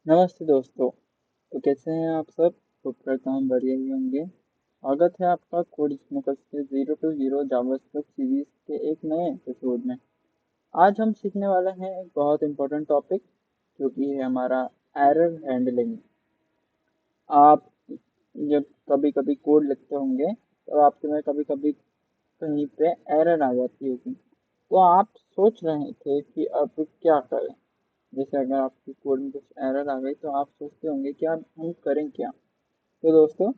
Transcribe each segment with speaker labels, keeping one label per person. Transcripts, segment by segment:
Speaker 1: नमस्ते दोस्तों। तो कैसे हैं आप सब? होप करता हूँ बढ़िया ही होंगे। स्वागत है आपका कोड स्मोकर्स के zero to hero JavaScript series के एक नए एपिसोड में। आज हम सीखने वाले हैं एक बहुत इंपॉर्टेंट टॉपिक, जो कि है हमारा एरर हैंडलिंग। आप जब कभी कभी कोड लिखते होंगे तो आपके में कभी कभी कहीं पे एरर आ जाती होगी, तो आप सोच रहे थे कि अब क्या करें। जैसे अगर आपकी कोड में कुछ एरर आ गई तो आप सोचते होंगे कि अब हम करें क्या। तो दोस्तों,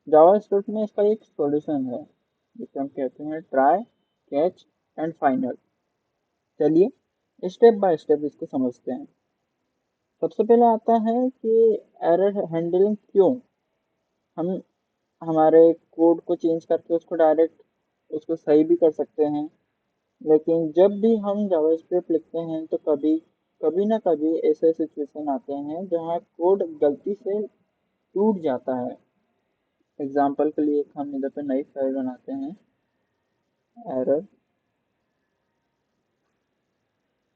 Speaker 1: जावास्क्रिप्ट में इसका एक सॉल्यूशन है, जिसे हम कहते हैं ट्राई, कैच एंड फाइनल। चलिए स्टेप बाय स्टेप इसको समझते हैं। सबसे पहले आता है कि एरर हैंडलिंग क्यों। हम हमारे कोड को चेंज करके उसको डायरेक्ट उसको सही भी कर सकते हैं, लेकिन जब भी हम जावास्क्रिप्ट लिखते हैं तो कभी कभी ना कभी ऐसे सिचुएशन आते हैं जहाँ कोड गलती से टूट जाता है। एग्जाम्पल के लिए हम इधर पे नई फाइल बनाते हैं, एरर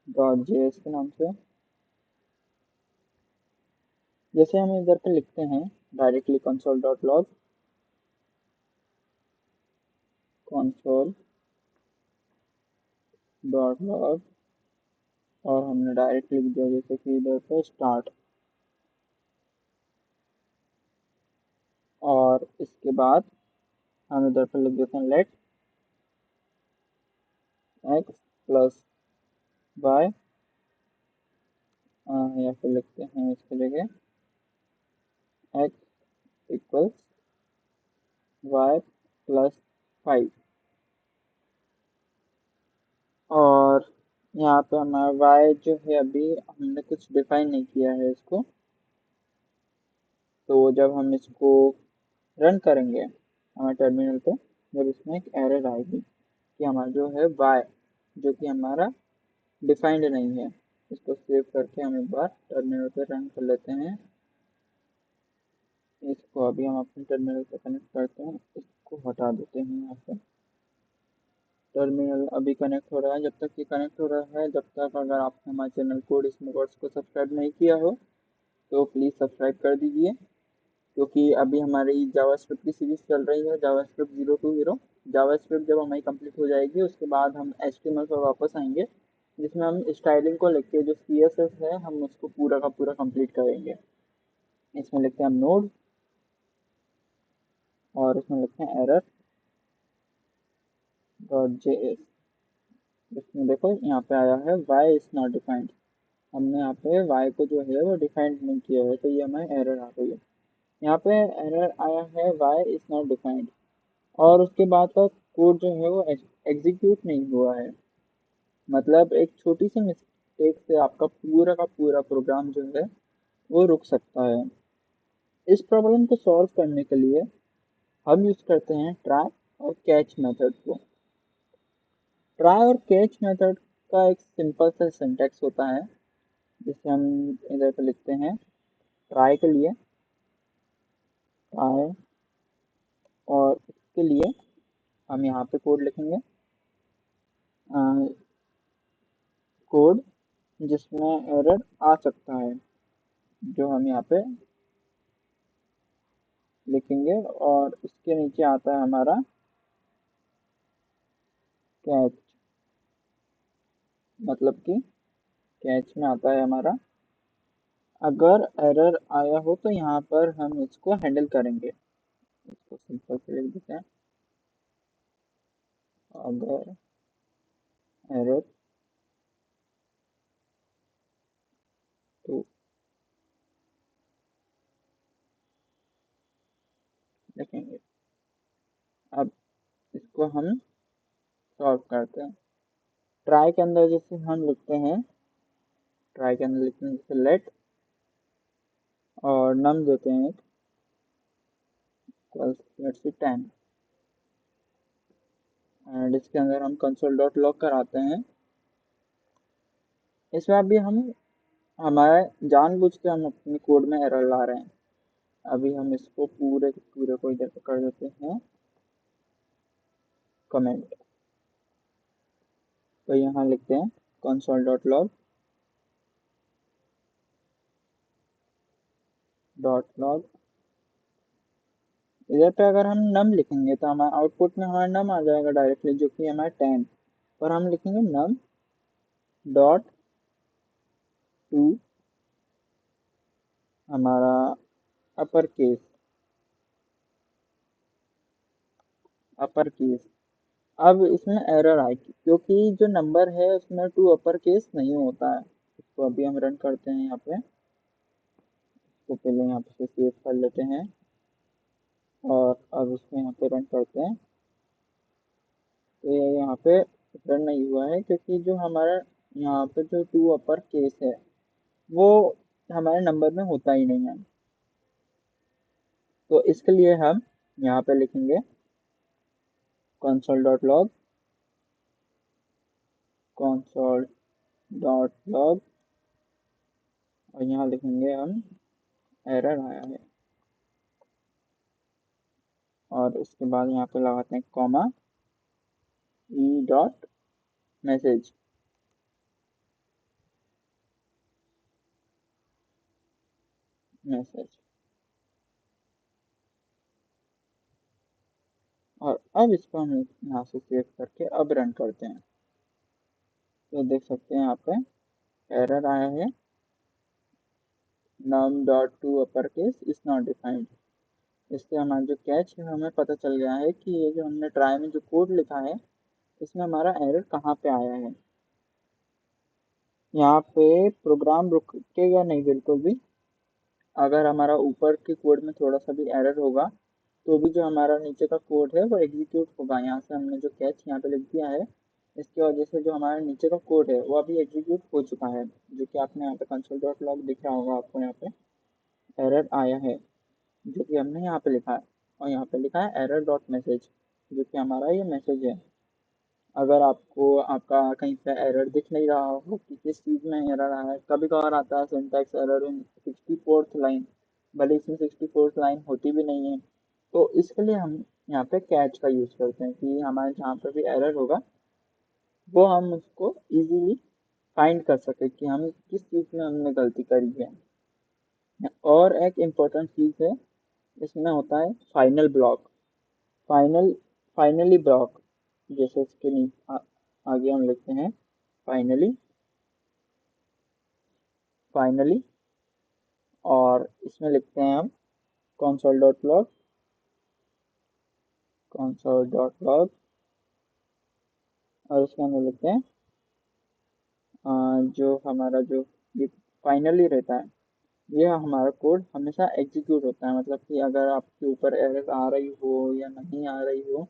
Speaker 1: डॉट जेएस के नाम से। जैसे हम इधर पे लिखते हैं directly console dot log, console dot log, और हमने डायरेक्ट लिख दिया जैसे कि इधर पे स्टार्ट। और इसके बाद हम इधर पे लिख देते हैं लेट एक्स प्लस वाई, या फिर लिखते हैं इसकी जगह एक्स इक्वल्स वाई प्लस 5। और यहाँ पे हमारा y जो है अभी हमने कुछ डिफाइन नहीं किया है इसको, तो जब हम इसको रन करेंगे हमारे टर्मिनल पे, जब इसमें एक एरर आएगी कि हमारा जो है y जो कि हमारा डिफाइंड नहीं है। इसको सेव करके हम एक बार टर्मिनल पे रन कर लेते हैं। इसको अभी हम अपने टर्मिनल पे कनेक्ट करते हैं, इसको हटा देते हैं यहाँ से। टर्मिनल अभी कनेक्ट हो रहा है। जब तक ये कनेक्ट हो रहा है, जब तक अगर आपने हमारे चैनल कोड स्मोकर्स को सब्सक्राइब नहीं किया हो तो प्लीज़ सब्सक्राइब कर दीजिए, क्योंकि अभी हमारी जावास्क्रिप्ट की सीरीज चल रही है, JavaScript zero to hero. JavaScript जब हमारी कंप्लीट हो जाएगी उसके बाद हम एचटीएमएल पर वापस आएंगे, जिसमें हम स्टाइलिंग को लेके जो सीएसएस है हम उसको पूरा का पूरा कंप्लीट करेंगे। इसमें लिखते हैं हम नोड, और इसमें लिखते हैं एरर डॉट जेएस। इसमें देखो यहाँ पे आया है वाई इज नॉट डिफाइंड। हमने यहाँ पे वाई को जो है वो डिफाइंड नहीं किया है, तो ये हमें एरर आ गई है। यहाँ पे एरर आया है वाई इज नॉट डिफाइंड, और उसके बाद का कोड जो है वो एग्जीक्यूट नहीं हुआ है। मतलब एक छोटी सी मिस्टेक से आपका पूरा का पूरा प्रोग्राम जो है वो रुक सकता है। इस प्रॉब्लम को सॉल्व करने के लिए हम यूज करते हैं ट्राई और कैच मेथड को। ट्राई और कैच मेथड का एक सिंपल सा सिंटैक्स होता है, जिसे हम इधर पे लिखते हैं ट्राई के लिए ट्राई, और इसके लिए हम यहाँ पे कोड लिखेंगे, कोड जिसमें एरर आ सकता है, जो हम यहाँ पे लिखेंगे। और इसके नीचे आता है हमारा कैच, मतलब कि कैच में आता है हमारा अगर एरर आया हो तो यहाँ पर हम इसको हैंडल करेंगे। इसको सिंपल से लिख देते हैं, अगर एरर तो लिखेंगे। अब इसको हम सॉल्व करते हैं। ट्राई के अंदर जैसे हम लिखते हैं, ट्राई के अंदर लिखते हैं जैसे लेट, और नम देते हैं लेट्स सी 10, एंड इसके अंदर हम कंसोल डॉट लॉग कराते हैं। इसमें अभी हम हमारे जानबूझ के हम अपने कोड में एरर ला रहे हैं। अभी हम इसको पूरे के पूरे को इधर पे कर देते हैं कमेंट। तो यहाँ लिखते हैं console dot log dot log. इधर पे अगर हम नम लिखेंगे तो हमारे आउटपुट में हमारा नम आ जाएगा डायरेक्टली, जो कि हमारा 10, पर हम लिखेंगे नम डॉट टू हमारा अपर केस। अब इसमें एरर आएगी क्योंकि जो नंबर है उसमें टू अपर केस नहीं होता है। इसको अभी हम रन करते हैं यहाँ पे। इसको पहले यहाँ पे सेव कर लेते हैं और अब इसको यहाँ पे रन करते हैं। तो ये यहाँ पे रन नहीं हुआ है क्योंकि जो हमारा यहाँ पे जो टू अपर केस है वो हमारे नंबर में होता ही नहीं है। तो इसके लिए हम यहाँ पे लिखेंगे console.log console.log और यहाँ लिखेंगे हम एरर आया है, और उसके बाद यहाँ पे लगाते हैं कॉमा ई डॉट मैसेज। और अब इसको हम यहाँ से सेव करके अब रन करते हैं। तो देख सकते हैं यहाँ पे एरर आया है, num dot to upper case is not defined. इससे हमारा जो कैच है हमें पता चल गया है कि ये जो हमने ट्राई में जो कोड लिखा है इसमें हमारा एरर कहाँ पे आया है। यहाँ पे प्रोग्राम रुकेगा नहीं बिल्कुल भी। अगर हमारा ऊपर के कोड में थोड़ा सा भी एरर होगा तो भी जो हमारा नीचे का कोड है वो एग्जीक्यूट होगा। यहाँ से हमने जो कैच यहाँ पे लिख दिया है इसकी वजह से जो हमारा नीचे का कोड है वो अभी एग्जीक्यूट हो चुका है, जो कि आपने यहाँ पे कंसोल डॉट लॉग दिख रहा होगा आपको। यहाँ पे एरर आया है जो कि हमने यहाँ पे लिखा है, और यहाँ पे लिखा है एरर डॉट मैसेज, जो कि हमारा ये मैसेज है। अगर आपको आपका कहीं पे एरर दिख नहीं रहा हो कि किस चीज़ में एरर आया है, कभी कभार आता है syntax error in 64th line, भले इसमें 64th लाइन होती भी नहीं है। तो इसके लिए हम यहाँ पे कैच का यूज़ करते हैं कि हमारे जहाँ पे भी एरर होगा वो हम उसको इजीली फाइंड कर सके कि हम किस चीज़ में हमने गलती करी है। और एक इम्पोर्टेंट चीज़ है इसमें होता है final block. Final finally block, जैसे इसके आगे हम लिखते हैं फाइनली फाइनली, और इसमें लिखते हैं हम console.log और उसके अंदर लिखते हैं जो हमारा जो ये फाइनली रहता है ये हमारा कोड हमेशा एग्जीक्यूट होता है। मतलब कि अगर आपके ऊपर एरर आ रही हो या नहीं आ रही हो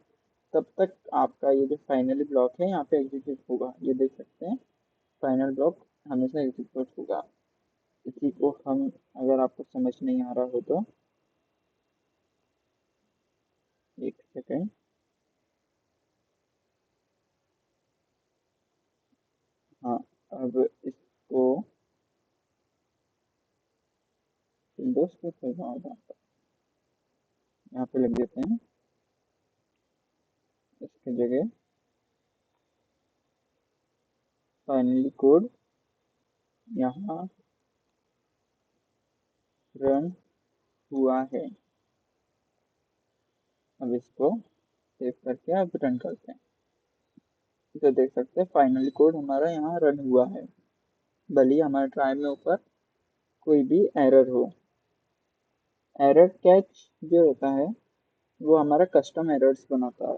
Speaker 1: तब तक आपका ये जो फाइनली ब्लॉक है यहाँ पे एग्जीक्यूट होगा। ये देख सकते हैं फाइनल ब्लॉक हमेशा एग्जीक्यूट होगा। इसी को हम, अगर आपको समझ नहीं आ रहा हो तो एक सेकेंड। हाँ, अब इसको विंडोज पे खोलना होगा। यहाँ पे लिख देते हैं इसकी जगह फाइनली कोड यहाँ रन हुआ है। अब इसको सेव करके अब रन करते हैं। तो देख सकते हैं फाइनली कोड हमारा यहाँ रन हुआ है, भले ही हमारे ट्राई में ऊपर कोई भी एरर हो। एरर कैच जो रहता है वो हमारा कस्टम एरर्स बनाता है,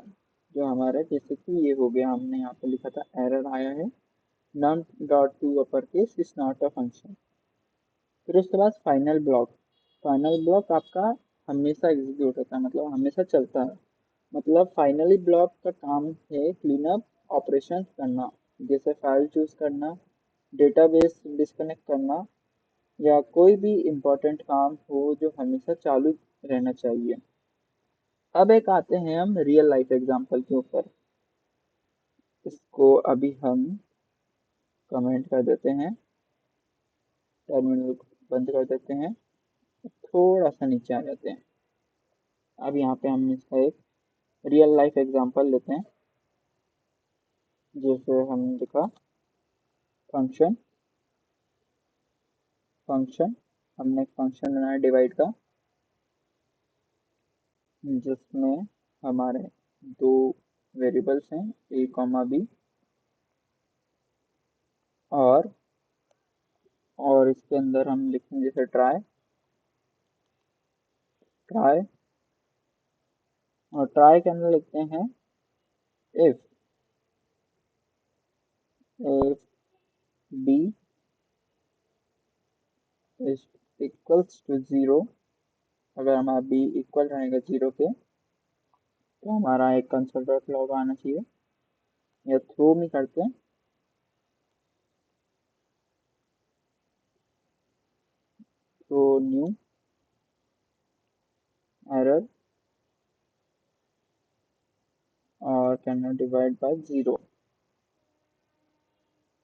Speaker 1: जो हमारे जैसे कि ये हो गया, हमने यहाँ पे लिखा था एरर आया है num dot to upper case is not a function. फिर उसके बाद फाइनल ब्लॉक आपका हमेशा एग्जीक्यूट होता है, मतलब हमेशा चलता है। मतलब फाइनली ब्लॉक का काम है क्लीन अप ऑपरेशन करना, जैसे फाइल चूज करना, डेटाबेस डिस्कनेक्ट करना, या कोई भी इम्पोर्टेंट काम हो जो हमेशा चालू रहना चाहिए। अब एक आते हैं हम रियल लाइफ एग्जांपल के ऊपर। इसको अभी हम कमेंट कर देते हैं, टर्मिनल बंद कर देते हैं, थोड़ा सा नीचे आ जाते हैं। अब यहाँ पे हम इसका एक रियल लाइफ एग्जांपल लेते हैं, जैसे हमने लिखा फंक्शन फंक्शन हमने एक फंक्शन बनाया डिवाइड का, जिसमें हमारे दो वेरिएबल्स हैं ए कॉमा बी, और इसके अंदर हम लिखेंगे जैसे ट्राई ट्राई, और ट्राई के अंदर लिखते हैं if if b is equals to zero. अगर हमारा बी इक्वल रहेगा जीरो के, तो हमारा एक कंसोल डॉट लॉग आना चाहिए, या थ्रो में करते हैं, तो न्यू एरर और can not divide by zero.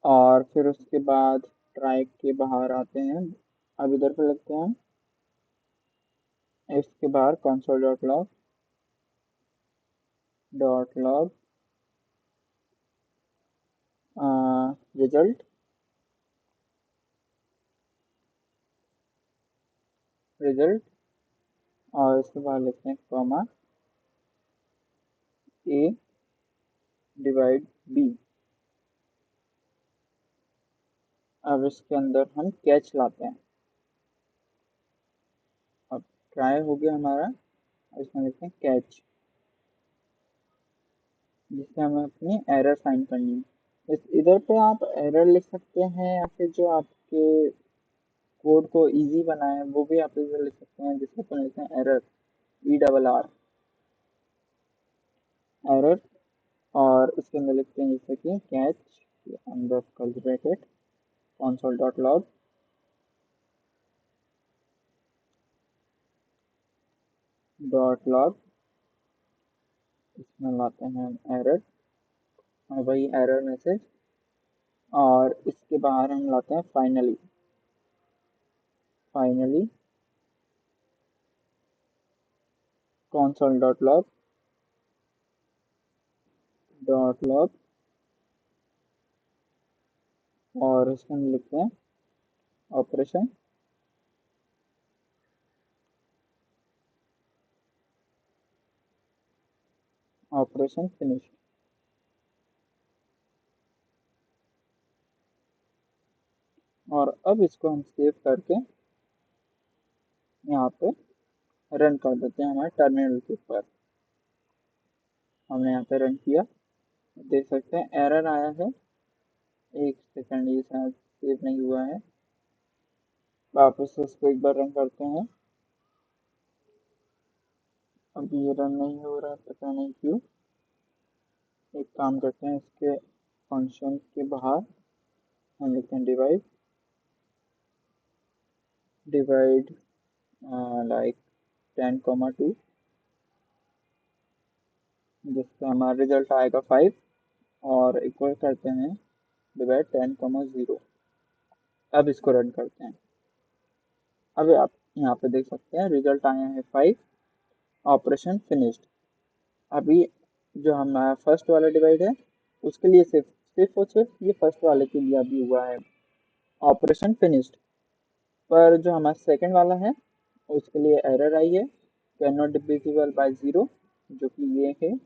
Speaker 1: और फिर उसके बाद ट्राई के बाहर आते हैं, अब इधर पे लगते हैं हम इसके बाहर console dot log result result, और इसके बाद लिखते हैं कॉमा ए डिवाइड बी। अब इसके अंदर हम कैच लाते हैं। अब ट्राई हो गया हमारा, अब इसमें लिखते हैं कैच, जिससे हमें अपनी एरर फाइंड करनी है। इस इधर पे आप एरर लिख सकते हैं, या फिर जो आपके कोड को इजी बनाए वो भी आप इधर लिख सकते हैं, जिससे अपन लिखते हैं एरर, ERR एरर, और इसके अंदर लिखते हैं जैसे कि कैच अंदर curly bracket console dot log, इसमें लाते हैं एरर, और वही एरर मैसेज, और इसके बाहर हम लाते हैं फाइनली फाइनली console.log, और इसमें हम लिखते हैं ऑपरेशन ऑपरेशन फिनिश। और अब इसको हम सेव करके यहाँ पे रन कर देते हैं हमारे टर्मिनल के ऊपर। हमने यहाँ पे रन किया, देख सकते हैं एरर आया है। एक सेकंड, ये शायद सेव नहीं हुआ है, वापस इसको एक बार रन करते हैं। अब ये रन नहीं हो रहा, पता नहीं क्यों। एक काम करते हैं, इसके फंक्शन के बाहर हम लिखते हैं डिवाइड लाइक 10,2, जिससे हमारा रिजल्ट आएगा 5, और इक्वल करते हैं डिवाइड 10,0। अब इसको रन करते हैं। अब आप यहाँ पे देख सकते हैं रिजल्ट आया है 5, ऑपरेशन फिनिश्ड। अभी जो हमारा फर्स्ट वाला डिवाइड है, उसके लिए सिर्फ और सिर्फ ये फर्स्ट वाले के लिए अभी हुआ है ऑपरेशन फिनिश्ड, पर जो हमारा सेकंड वाला है उसके लिए एरर आई है, can not divisible by zero, जो कि ये है,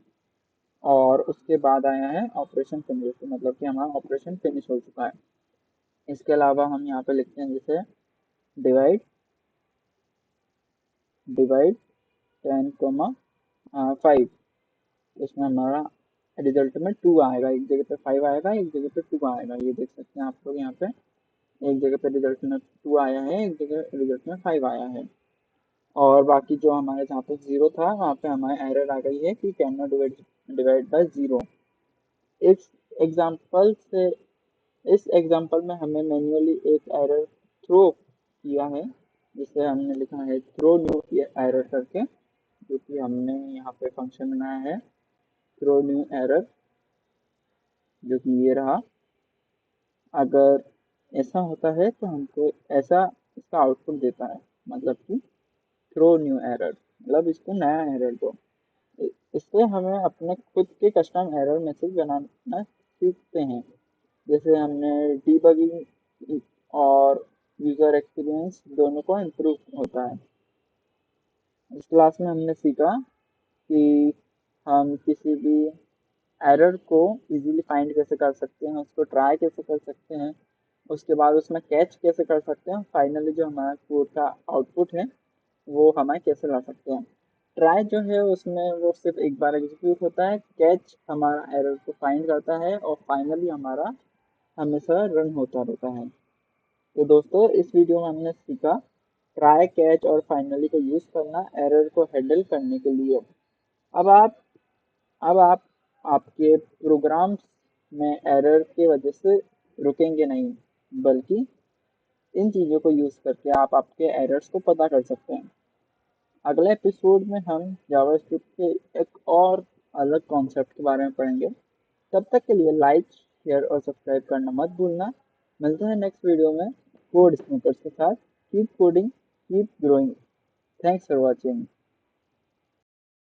Speaker 1: और उसके बाद आया है ऑपरेशन फिनिश, मतलब कि हमारा ऑपरेशन फिनिश हो चुका है। इसके अलावा हम यहाँ पे लिखते हैं जैसे डिवाइड डिवाइड 10,5, इसमें हमारा रिजल्ट में 2 आएगा, एक जगह पे 5 आएगा, एक जगह पे 2 आएगा। ये देख सकते हैं आप लोग यहाँ पे, एक जगह पे रिजल्ट में 2 आया है, एक जगह रिजल्ट में 5 आया है। और बाकी जो हमारे जहाँ पे 0 था, वहाँ पे हमारे एरर आ गई है कि can not divide by zero. इस एग्जाम्पल से इस एग्जाम्पल में हमें मैन्युअली एक एरर थ्रो किया है, जिसे हमने लिखा है थ्रो न्यू एरर करके, जो कि हमने यहाँ पे फंक्शन बनाया है थ्रो न्यू एरर, जो कि ये रहा। अगर ऐसा होता है तो हमको ऐसा इसका आउटपुट देता है, मतलब कि थ्रो न्यू एरर, मतलब इसको नया एरर दो। इससे हमें अपने खुद के कस्टम एरर मैसेज बनाना सीखते हैं, जैसे हमने डीबगिंग और यूजर एक्सपीरियंस एक्सपीरियंस दोनों को इम्प्रूव होता है। इस क्लास में हमने सीखा कि हम किसी भी एरर को इजीली फाइंड कैसे कर सकते हैं, उसको ट्राई कैसे कर सकते हैं, उसके बाद उसमें कैच कैसे कर सकते हैं, फाइनली जो हमारा कोड का आउटपुट है वो हमें कैसे ला सकते हैं। ट्राई जो है उसमें वो सिर्फ एक बार एग्जीक्यूट होता है, कैच हमारा एरर को फाइंड करता है और फाइनली हमारा हमेशा रन होता रहता है। तो दोस्तों इस वीडियो में हमने सीखा ट्राई, कैच और फाइनली को यूज़ करना एरर को हैंडल करने के लिए। अब आप अब आप आपके प्रोग्राम्स में एरर की वजह से रुकेंगे नहीं, बल्कि इन चीज़ों को यूज़ करके आप आपके एरर्स को पता कर सकते हैं। अगले एपिसोड में हम जावास्क्रिप्ट के एक और अलग कॉन्सेप्ट के बारे में पढ़ेंगे। तब तक के लिए लाइक, शेयर और सब्सक्राइब करना मत भूलना। मिलते हैं नेक्स्ट वीडियो में कोड स्नूपर्स के साथ। Keep coding, keep growing. Thanks for watching.